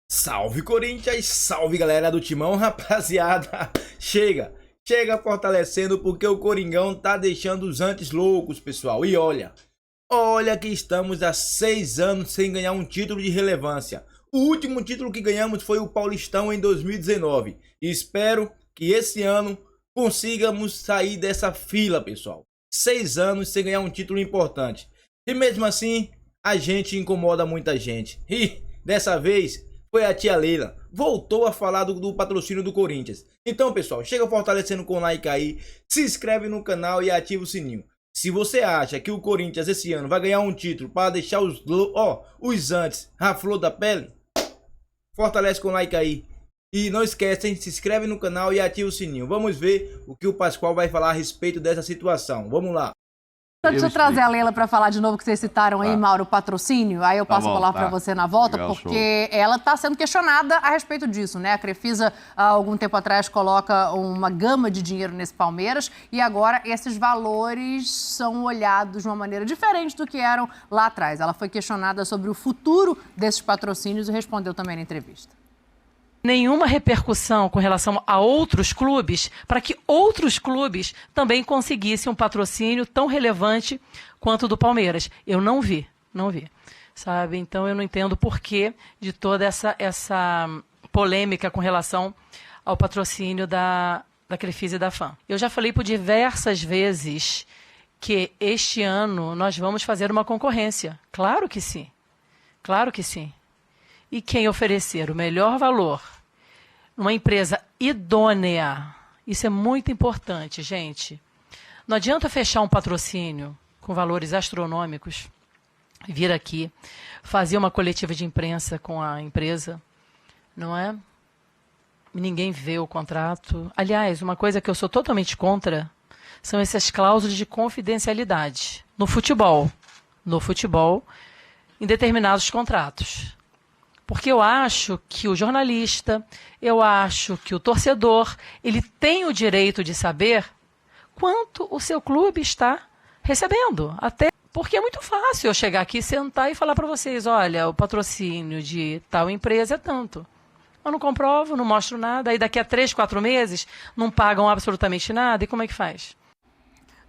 Salve Corinthians, salve galera do Timão, rapaziada. Chega fortalecendo porque o Coringão tá deixando os antes loucos, pessoal. E olha que estamos há 6 anos sem ganhar um título de relevância. O último título que ganhamos foi o Paulistão em 2019. E espero que esse ano consigamos sair dessa fila, pessoal. 6 anos sem ganhar um título importante. E mesmo assim, a gente incomoda muita gente. E dessa vez foi a tia Leila. Voltou a falar do patrocínio do Corinthians. Então, pessoal, chega fortalecendo com o like aí. Se inscreve no canal e ativa o sininho. Se você acha que o Corinthians esse ano vai ganhar um título para deixar os antes a flor da pele, fortalece com o like aí. E não esquecem, se inscreve no canal e ativa o sininho. Vamos ver o que o Pascoal vai falar a respeito dessa situação. Vamos lá. Deixa eu trazer a Leila para falar de novo, que vocês citaram aí, Mauro, o patrocínio. Aí eu passo a palavra para você na volta, legal, porque ela está sendo questionada a respeito disso, né? A Crefisa, há algum tempo atrás, coloca uma gama de dinheiro nesse Palmeiras e agora esses valores são olhados de uma maneira diferente do que eram lá atrás. Ela foi questionada sobre o futuro desses patrocínios e respondeu também na entrevista. Nenhuma repercussão com relação a outros clubes, para que outros clubes também conseguissem um patrocínio tão relevante quanto o do Palmeiras. Eu não vi, sabe? Então eu não entendo o porquê de toda essa polêmica com relação ao patrocínio da Crefisa e da FAM. Eu já falei por diversas vezes que este ano nós vamos fazer uma concorrência. Claro que sim, claro que sim. E quem oferecer o melhor valor, uma empresa idônea, isso é muito importante, gente. Não adianta fechar um patrocínio com valores astronômicos, vir aqui, fazer uma coletiva de imprensa com a empresa, não é? Ninguém vê o contrato. Aliás, uma coisa que eu sou totalmente contra são essas cláusulas de confidencialidade no futebol, em determinados contratos. Porque eu acho que o jornalista, eu acho que o torcedor, ele tem o direito de saber quanto o seu clube está recebendo. Até porque é muito fácil eu chegar aqui, sentar e falar para vocês, olha, o patrocínio de tal empresa é tanto. Eu não comprovo, não mostro nada, aí daqui a 3, 4 meses não pagam absolutamente nada, e como é que faz?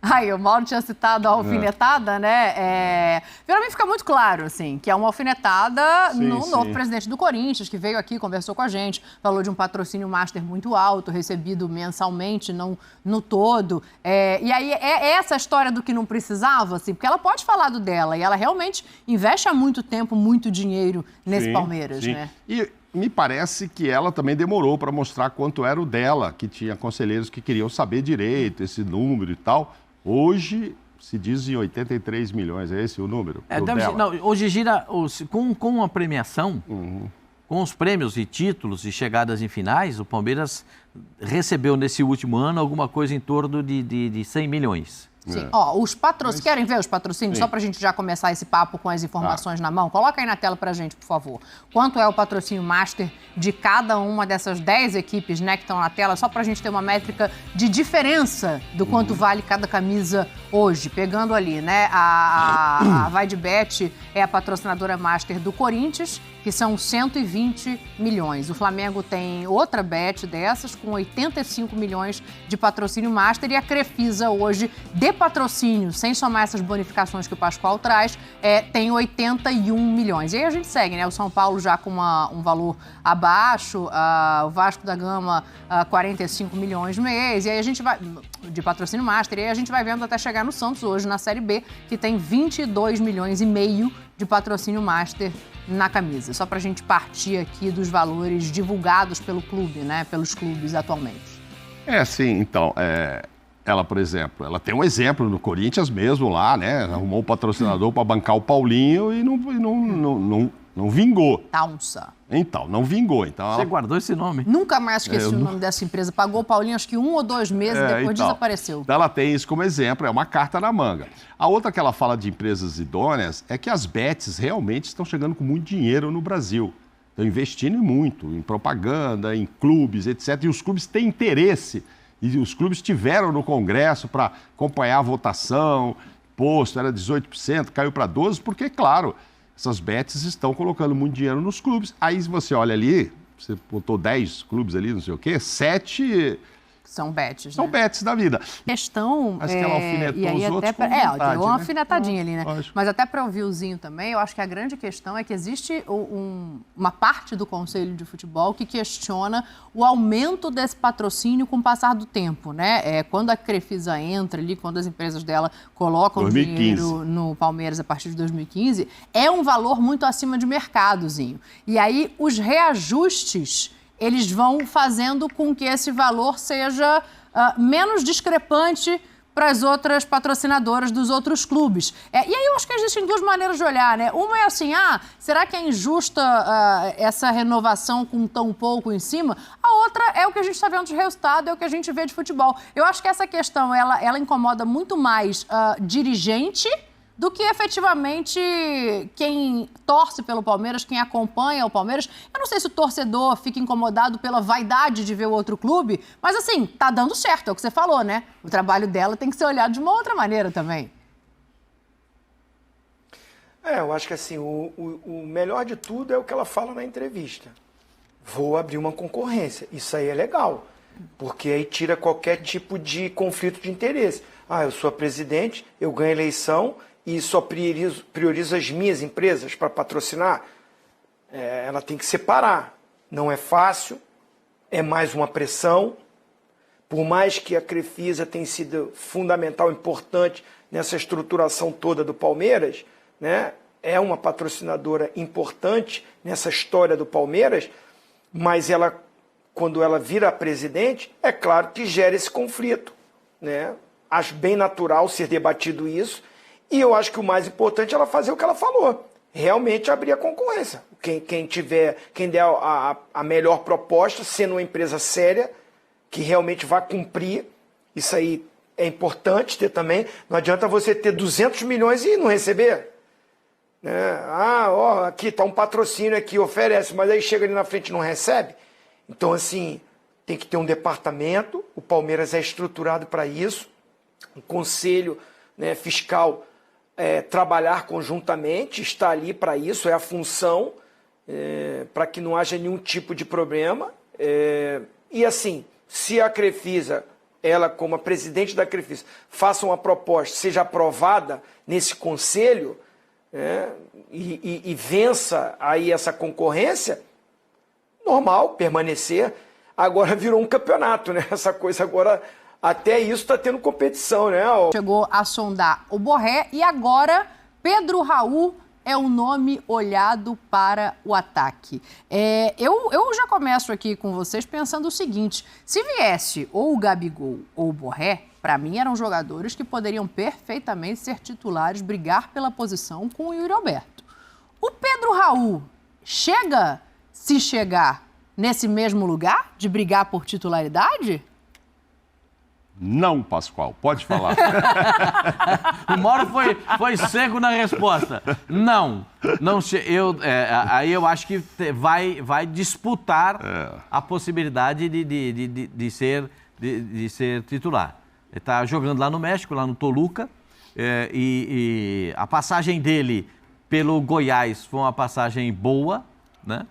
Aí, o Mauro tinha citado a alfinetada, né? Para mim fica muito claro, assim, que é uma alfinetada no novo presidente do Corinthians, que veio aqui, conversou com a gente, falou de um patrocínio master muito alto, recebido mensalmente, não no todo. E aí, é essa história do que não precisava, assim, porque ela pode falar do dela, e ela realmente investe há muito tempo, muito dinheiro nesse Palmeiras, né? E me parece que ela também demorou para mostrar quanto era o dela, que tinha conselheiros que queriam saber direito esse número e tal. Hoje se diz em 83 milhões, é esse o número? Hoje gira com a premiação, com os prêmios e títulos e chegadas em finais, o Palmeiras recebeu nesse último ano alguma coisa em torno de 100 milhões. Sim. Os patrocínios, querem ver os patrocínios? Sim. Só para a gente já começar esse papo com as informações na mão. Coloca aí na tela para a gente, por favor. Quanto é o patrocínio master de cada uma dessas 10 equipes, né, que estão na tela, só para a gente ter uma métrica de diferença do quanto vale cada camisa hoje. Pegando ali, né, a VaideBet é a patrocinadora master do Corinthians, que são 120 milhões. O Flamengo tem outra bet dessas, com 85 milhões de patrocínio master, e a Crefisa hoje, de patrocínio, sem somar essas bonificações que o Pascoal traz, tem 81 milhões. E aí a gente segue, né? O São Paulo já com um valor abaixo, o Vasco da Gama 45 milhões no mês, e aí a gente vai, de patrocínio master, e aí a gente vai vendo até chegar no Santos hoje, na Série B, que tem 22 milhões e meio de patrocínio master na camisa. Só pra gente partir aqui dos valores divulgados pelo clube, né? Pelos clubes atualmente. Ela, por exemplo, ela tem um exemplo no Corinthians mesmo lá, né? Arrumou um patrocinador para bancar o Paulinho e não vingou. Taunsa. Então, não vingou. Então, Você guardou esse nome? Nunca mais esqueci o nome dessa empresa. Pagou o Paulinho acho que 1 ou 2 meses, depois desapareceu. Então ela tem isso como exemplo, é uma carta na manga. A outra que ela fala de empresas idôneas é que as bets realmente estão chegando com muito dinheiro no Brasil. Estão investindo muito em propaganda, em clubes, etc. E os clubes têm interesse. E os clubes tiveram no Congresso para acompanhar a votação, posto era 18%, caiu para 12%, porque, claro, essas bets estão colocando muito dinheiro nos clubes. Aí se você olha ali, você botou 10 clubes ali, não sei o quê, 7... São bets, São bets da vida. Questão... Acho que ela alfinetou e aí os outros até com vontade, deu uma né? alfinetadinha ali, né? Lógico. Mas até para ouvir o Zinho também, eu acho que a grande questão é que existe uma parte do Conselho de Futebol que questiona o aumento desse patrocínio com o passar do tempo, né? Quando a Crefisa entra ali, quando as empresas dela colocam 2015. dinheiro no Palmeiras a partir de 2015, é um valor muito acima de mercado, Zinho. E aí os reajustes... eles vão fazendo com que esse valor seja menos discrepante para as outras patrocinadoras dos outros clubes. E aí eu acho que existem duas maneiras de olhar, né? Uma é assim, será que é injusta essa renovação com tão pouco em cima? A outra é o que a gente está vendo de resultado, é o que a gente vê de futebol. Eu acho que essa questão, ela incomoda muito mais dirigente do que efetivamente quem torce pelo Palmeiras, quem acompanha o Palmeiras. Eu não sei se o torcedor fica incomodado pela vaidade de ver o outro clube, mas assim, tá dando certo, é o que você falou, né? O trabalho dela tem que ser olhado de uma outra maneira também. Eu acho que assim, o melhor de tudo é o que ela fala na entrevista. Vou abrir uma concorrência. Isso aí é legal, porque aí tira qualquer tipo de conflito de interesse. Eu sou a presidente, eu ganho a eleição, e só priorizo as minhas empresas para patrocinar, ela tem que separar. Não é fácil, é mais uma pressão. Por mais que a Crefisa tenha sido fundamental, importante nessa estruturação toda do Palmeiras, né? É uma patrocinadora importante nessa história do Palmeiras, mas ela, quando ela vira presidente, é claro que gera esse conflito, né? Acho bem natural ser debatido isso. E eu acho que o mais importante é ela fazer o que ela falou. Realmente abrir a concorrência. Quem der a melhor proposta, sendo uma empresa séria, que realmente vai cumprir, isso aí é importante ter também. Não adianta você ter 200 milhões e não receber. Aqui está um patrocínio aqui, oferece, mas aí chega ali na frente e não recebe. Então, assim, tem que ter um departamento, o Palmeiras é estruturado para isso, um conselho, né, fiscal, trabalhar conjuntamente, está ali para isso, é a função, para que não haja nenhum tipo de problema. E assim, se a Crefisa, ela como a presidente da Crefisa, faça uma proposta, seja aprovada nesse conselho, e vença aí essa concorrência, normal, permanecer. Agora virou um campeonato, né? Essa coisa agora... Até isso está tendo competição, né? Chegou a sondar o Borré e agora Pedro Raul é o nome olhado para o ataque. Eu já começo aqui com vocês pensando o seguinte, se viesse ou o Gabigol ou o Borré, para mim eram jogadores que poderiam perfeitamente ser titulares, brigar pela posição com o Yuri Alberto. O Pedro Raul chega, se chegar, nesse mesmo lugar de brigar por titularidade? Não, Pascoal, pode falar. O Mauro foi seco na resposta. Não aí eu acho que vai disputar a possibilidade de ser titular. Ele está jogando lá no México, lá no Toluca, e a passagem dele pelo Goiás foi uma passagem boa, né?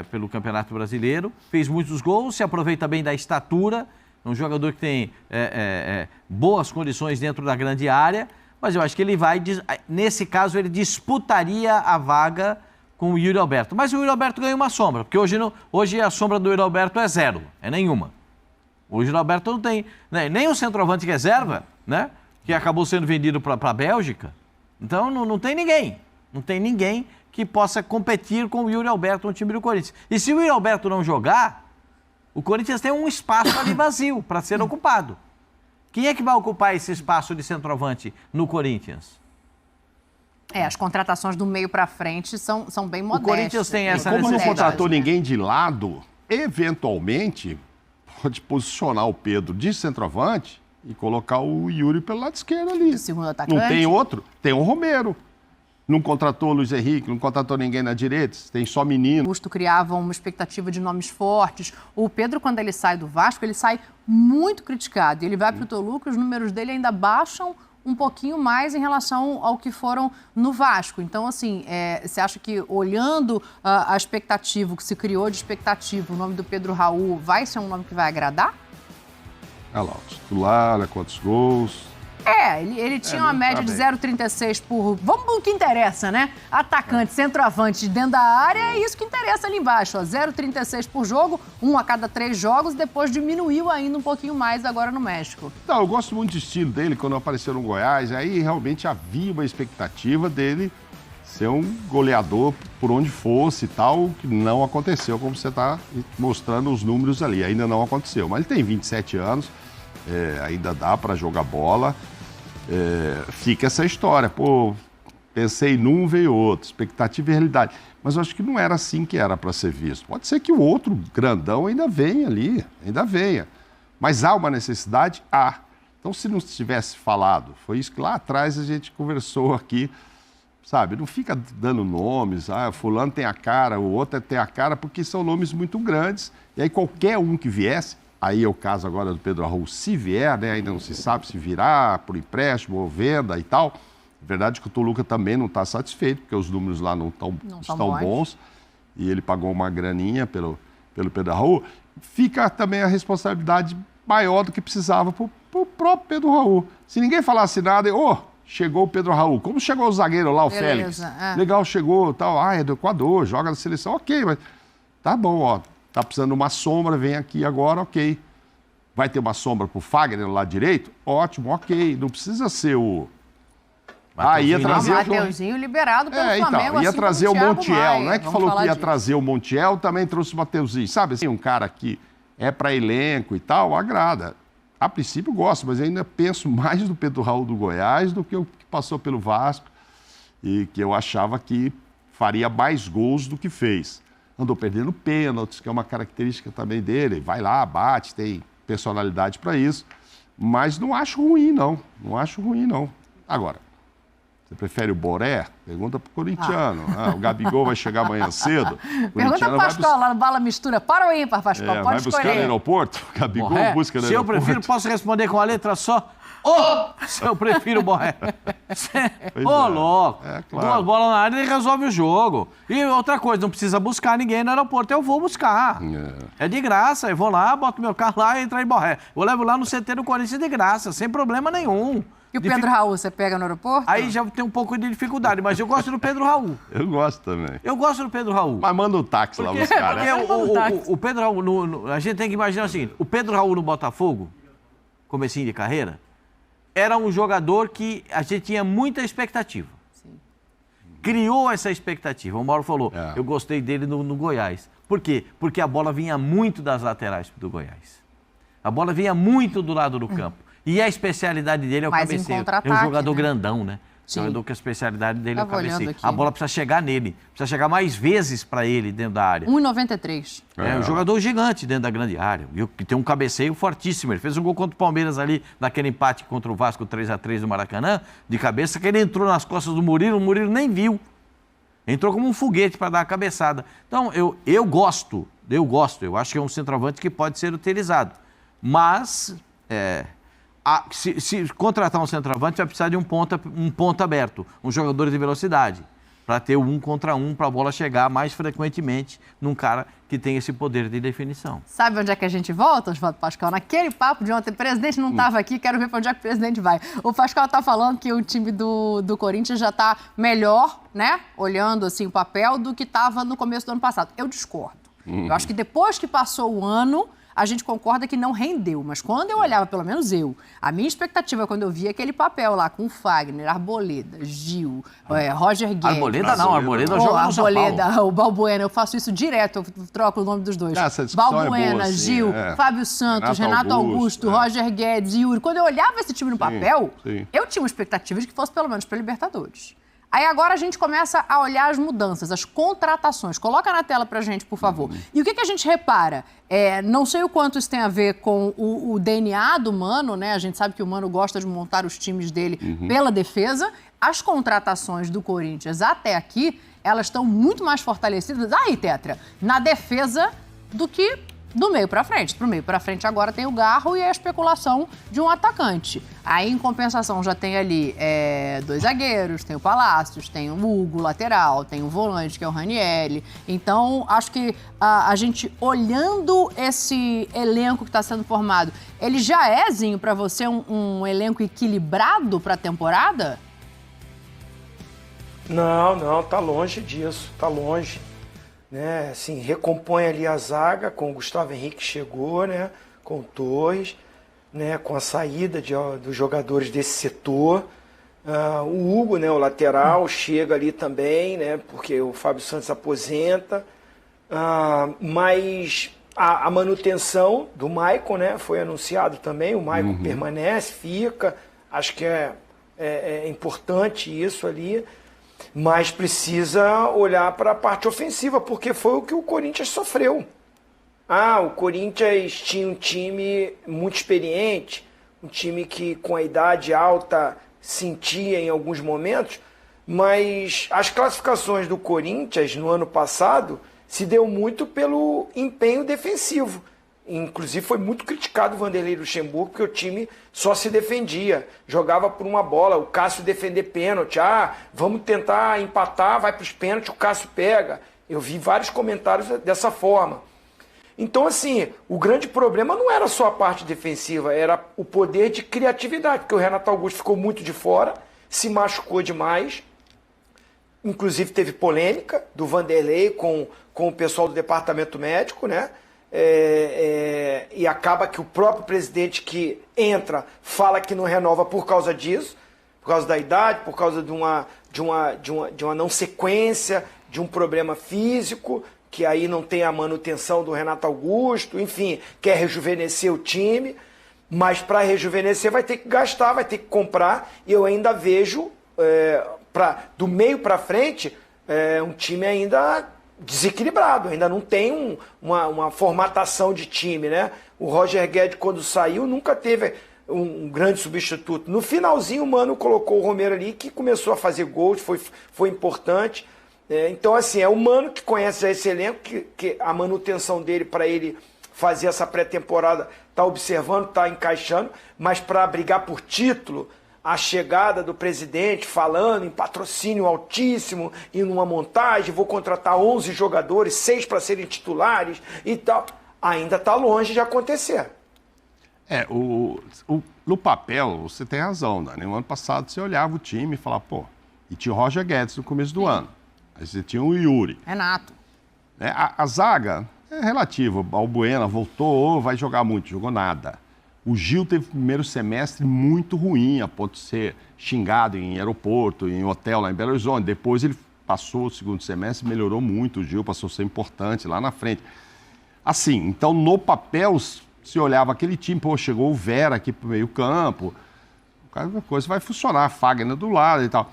Pelo Campeonato Brasileiro. Fez muitos gols, se aproveita bem da estatura. Um jogador que tem boas condições dentro da grande área, mas eu acho que ele nesse caso, ele disputaria a vaga com o Yuri Alberto. Mas o Yuri Alberto ganha uma sombra, porque hoje a sombra do Yuri Alberto é zero, é nenhuma. O Yuri Alberto não tem, né, nem o centroavante reserva, né, que acabou sendo vendido para a Bélgica. Então não tem ninguém. Não tem ninguém que possa competir com o Yuri Alberto no time do Corinthians. E se o Yuri Alberto não jogar, o Corinthians tem um espaço ali vazio para ser ocupado. Quem é que vai ocupar esse espaço de centroavante no Corinthians? As contratações do meio para frente são bem modestas. O Corinthians tem essa necessidade. Como não contratou né? ninguém de lado, eventualmente pode posicionar o Pedro de centroavante e colocar o Yuri pelo lado esquerdo ali. O segundo atacante. Não tem outro? Tem o Romero. Não contratou o Luiz Henrique, não contratou ninguém na direita, tem só menino. O Augusto criava uma expectativa de nomes fortes. O Pedro, quando ele sai do Vasco, ele sai muito criticado. Ele vai para o Toluca, os números dele ainda baixam um pouquinho mais em relação ao que foram no Vasco. Então, assim, você acha que olhando a expectativa, o que se criou de expectativa, o nome do Pedro Raul vai ser um nome que vai agradar? Olha lá, o titular, olha quantos gols. Ele tinha uma média de 0,36 por... Vamos pro que interessa, né? Atacante, centroavante dentro da área, é isso que interessa ali embaixo. 0,36 por jogo, 1 a cada 3 jogos, depois diminuiu ainda um pouquinho mais agora no México. Não, eu gosto muito do estilo dele quando apareceu no Goiás. Aí realmente havia uma expectativa dele ser um goleador por onde fosse e tal, que não aconteceu, como você está mostrando os números ali. Ainda não aconteceu. Mas ele tem 27 anos, ainda dá para jogar bola. Fica essa história, pô, pensei num, veio outro, expectativa e realidade. Mas eu acho que não era assim que era para ser visto. Pode ser que o outro grandão ainda venha ali, ainda venha. Mas há uma necessidade? Há. Então, se não tivesse falado, foi isso que lá atrás a gente conversou aqui, sabe? Não fica dando nomes, fulano tem a cara, o outro tem a cara, porque são nomes muito grandes. E aí qualquer um que viesse, aí é o caso agora do Pedro Raul, se vier, né, ainda não se sabe se virá por empréstimo ou venda e tal. É verdade que o Toluca também não está satisfeito, porque os números lá não estão bons. E ele pagou uma graninha pelo Pedro Raul. Fica também a responsabilidade maior do que precisava para o próprio Pedro Raul. Se ninguém falasse nada, chegou o Pedro Raul. Como chegou o zagueiro lá, o Félix? Legal, chegou, tal. É do Equador, joga na seleção. Ok, mas tá bom, tá precisando de uma sombra, vem aqui agora, ok. Vai ter uma sombra pro Fagner no lado direito? Ótimo, ok. Não precisa ser o... ia trazer o Mateuzinho liberado pelo Flamengo, ia assim trazer o Montiel. Maia. Não é que falou que ia trazer o Montiel, também trouxe o Mateuzinho. Sabe assim, um cara que é para elenco e tal, agrada. A princípio gosto, mas eu ainda penso mais do Pedro Raul do Goiás do que o que passou pelo Vasco e que eu achava que faria mais gols do que fez. Andou perdendo pênaltis, que é uma característica também dele. Vai lá, bate, tem personalidade para isso. Mas não acho ruim, não. Não acho ruim, não. Agora, você prefere o Boré? Pergunta pro corintiano. O Gabigol vai chegar amanhã cedo. Pergunta pro Pascoal lá no Bala Mistura. Para o ímpar, Pascoal. Pode vai escolher. buscar no aeroporto? O Gabigol busca no aeroporto. Se eu prefiro, posso responder com a letra só? Se eu prefiro o Borré. Louco. Claro. 2 bolas na área e resolve o jogo. E outra coisa, não precisa buscar ninguém no aeroporto, eu vou buscar. É de graça, eu vou lá, boto meu carro lá e entro em Borré. Eu levo lá no CT do Corinthians de graça, sem problema nenhum. E o Pedro Raul, você pega no aeroporto? Aí já tem um pouco de dificuldade, mas eu gosto do Pedro Raul. Eu gosto também. Eu gosto do Pedro Raul. Mas manda um táxi lá buscar, né? Porque o Pedro Raul, a gente tem que imaginar o seguinte, o Pedro Raul no Botafogo, comecinho de carreira, era um jogador que a gente tinha muita expectativa. Sim. Criou essa expectativa. O Mauro falou, eu gostei dele no Goiás. Por quê? Porque a bola vinha muito das laterais do Goiás. A bola vinha muito do lado do campo. E a especialidade dele é o cabeceio. É um jogador grandão, né? Sim. Jogador que a especialidade dele é o cabeceio. A bola precisa chegar nele. Precisa chegar mais vezes para ele dentro da área. 1,93. É um jogador gigante dentro da grande área. Que tem um cabeceio fortíssimo. Ele fez um gol contra o Palmeiras ali, naquele empate contra o Vasco 3-3 no Maracanã, de cabeça, que ele entrou nas costas do Murilo, o Murilo nem viu. Entrou como um foguete para dar a cabeçada. Então, eu gosto. Eu acho que é um centroavante que pode ser utilizado. Mas... Se contratar um centroavante, vai precisar de um ponta aberto, um jogador de velocidade, para ter 1 contra 1, para a bola chegar mais frequentemente num cara que tem esse poder de definição. Sabe onde é que a gente volta, Oswaldo Pascoal? Naquele papo de ontem, o presidente não estava aqui, quero ver para onde é que o presidente vai. O Pascoal está falando que o time do Corinthians já está melhor, né? Olhando assim o papel, do que estava no começo do ano passado. Eu discordo. Eu acho que depois que passou o ano, a gente concorda que não rendeu, mas quando eu olhava, pelo menos a minha expectativa quando eu via aquele papel lá com o Fagner, Arboleda, Gil, Roger Guedes... Arboleda joga no São Paulo. O Balbuena, eu faço isso direto, eu troco o nome dos dois. Balbuena, Gil, Fábio Santos, Renato Augusto, Roger Guedes, Yuri. Quando eu olhava esse time no papel, eu tinha uma expectativa de que fosse pelo menos para Libertadores. Aí agora a gente começa a olhar as mudanças, as contratações. Coloca na tela pra gente, por favor. E o que a gente repara? Não sei o quanto isso tem a ver com o DNA do Mano, né? A gente sabe que o Mano gosta de montar os times dele pela defesa. As contratações do Corinthians até aqui, elas estão muito mais fortalecidas, aí, Tetra, na defesa do que Do meio pra frente. Pro meio pra frente agora tem o Garro e a especulação de um atacante. Aí, em compensação, já tem ali 2 zagueiros, tem o Palácios, tem o Hugo, lateral, tem o volante, que é o Ranieri. Então, acho que a gente, olhando esse elenco que está sendo formado, ele já é, Zinho, pra você, um elenco equilibrado pra temporada? Não, tá longe disso, tá longe. Né, assim, recompõe ali a zaga com o Gustavo Henrique que chegou, né, com o Torres, né, com a saída dos jogadores desse setor. O Hugo, né, o lateral, chega ali também, né, porque o Fábio Santos aposenta. Mas a manutenção do Maicon, né, foi anunciado também. O Maicon permanece, fica. Acho que é importante isso ali. Mas precisa olhar para a parte ofensiva, porque foi o que o Corinthians sofreu. O Corinthians tinha um time muito experiente, um time que com a idade alta sentia em alguns momentos, mas as classificações do Corinthians no ano passado se deu muito pelo empenho defensivo. Inclusive foi muito criticado o Vanderlei Luxemburgo, porque o time só se defendia, jogava por uma bola, o Cássio defender pênalti, vamos tentar empatar, vai para os pênaltis, o Cássio pega. Eu vi vários comentários dessa forma. Então, assim, o grande problema não era só a parte defensiva, era o poder de criatividade, porque o Renato Augusto ficou muito de fora, se machucou demais, inclusive teve polêmica do Vanderlei com o pessoal do departamento médico, né? E acaba que o próprio presidente que entra fala que não renova por causa disso, por causa da idade, por causa de uma não sequência, de um problema físico, que aí não tem a manutenção do Renato Augusto, enfim, quer rejuvenescer o time, mas para rejuvenescer vai ter que gastar, vai ter que comprar, e eu ainda vejo, do meio para frente, um time ainda desequilibrado, ainda não tem uma formatação de time, né? O Roger Guedes, quando saiu, nunca teve um grande substituto. No finalzinho, o Mano colocou o Romero ali, que começou a fazer gols, foi importante. Então, assim, é o Mano que conhece já esse elenco, que a manutenção dele para ele fazer essa pré-temporada tá observando, tá encaixando, mas para brigar por título, a chegada do presidente falando em patrocínio altíssimo e numa montagem, vou contratar 11 jogadores, 6 para serem titulares e tal, ainda está longe de acontecer. No papel, você tem razão, Dani. No ano passado você olhava o time e falava, e tinha o Roger Guedes no começo do ano. Aí você tinha o Yuri. Renato. A zaga é relativa. O Balbuena voltou, vai jogar muito, jogou nada. O Gil teve o primeiro semestre muito ruim, a ponto de ser xingado em aeroporto, em hotel lá em Belo Horizonte. Depois ele passou o segundo semestre, melhorou muito. O Gil passou a ser importante lá na frente. Assim, então no papel, se olhava aquele time, chegou o Vera aqui pro meio campo, a coisa vai funcionar, a Fagner do lado e tal.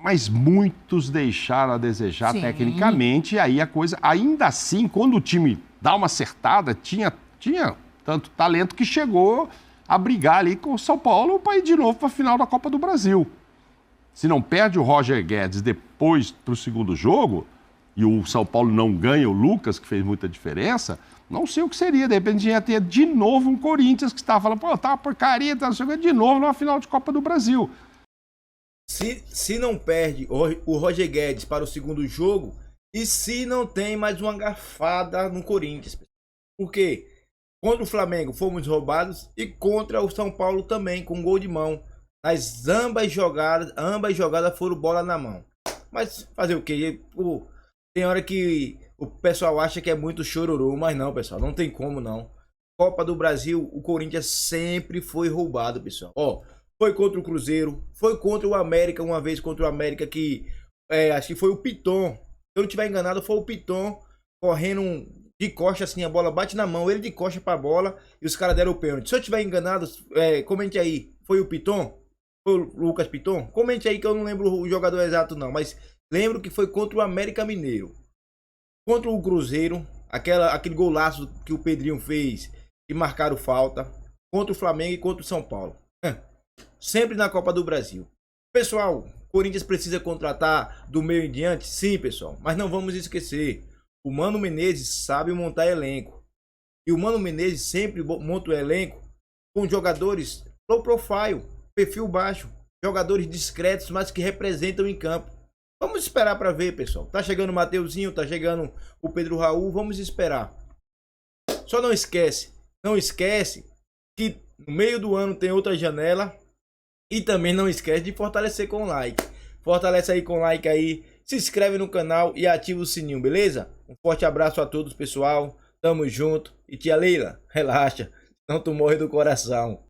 Mas muitos deixaram a desejar tecnicamente, e aí a coisa, ainda assim, quando o time dá uma acertada, tinha tanto talento que chegou a brigar ali com o São Paulo para ir de novo para a final da Copa do Brasil. Se não perde o Roger Guedes depois para o segundo jogo, e o São Paulo não ganha o Lucas, que fez muita diferença, não sei o que seria. De repente ia ter de novo um Corinthians que estava falando, tá uma porcaria, tá chegando de novo numa final de Copa do Brasil. Se não perde o Roger Guedes para o segundo jogo, e se não tem mais uma garfada no Corinthians. Por quê? Contra o Flamengo fomos roubados e contra o São Paulo também, com gol de mão. As ambas jogadas foram bola na mão. Mas fazer o quê? Tem hora que o pessoal acha que é muito chororô, mas não, pessoal, não tem como não. Copa do Brasil, o Corinthians sempre foi roubado, pessoal. Foi contra o Cruzeiro, foi contra o América, uma vez contra o América que acho que foi o Piton. Se eu não estiver enganado, foi o Piton correndo de costa assim, a bola bate na mão, ele de costa pra bola e os caras deram o pênalti. Se eu estiver enganado, comente aí, foi o Piton? Foi o Lucas Piton? Comente aí que eu não lembro o jogador exato não, mas lembro que foi contra o América Mineiro. Contra o Cruzeiro, aquele golaço que o Pedrinho fez e marcaram falta. Contra o Flamengo e contra o São Paulo. Sempre na Copa do Brasil. Pessoal, Corinthians precisa contratar do meio em diante? Sim, pessoal, mas não vamos esquecer. O Mano Menezes sabe montar elenco. E o Mano Menezes sempre monta o elenco com jogadores low profile, perfil baixo, jogadores discretos, mas que representam em campo. Vamos esperar para ver, pessoal. Tá chegando o Mateuzinho, tá chegando o Pedro Raul, vamos esperar. Só não esquece que no meio do ano tem outra janela. E também não esquece de fortalecer com like. Fortalece aí com like aí, se inscreve no canal e ativa o sininho, beleza? Um forte abraço a todos, pessoal. Tamo junto. E tia Leila, relaxa, não tu morre do coração.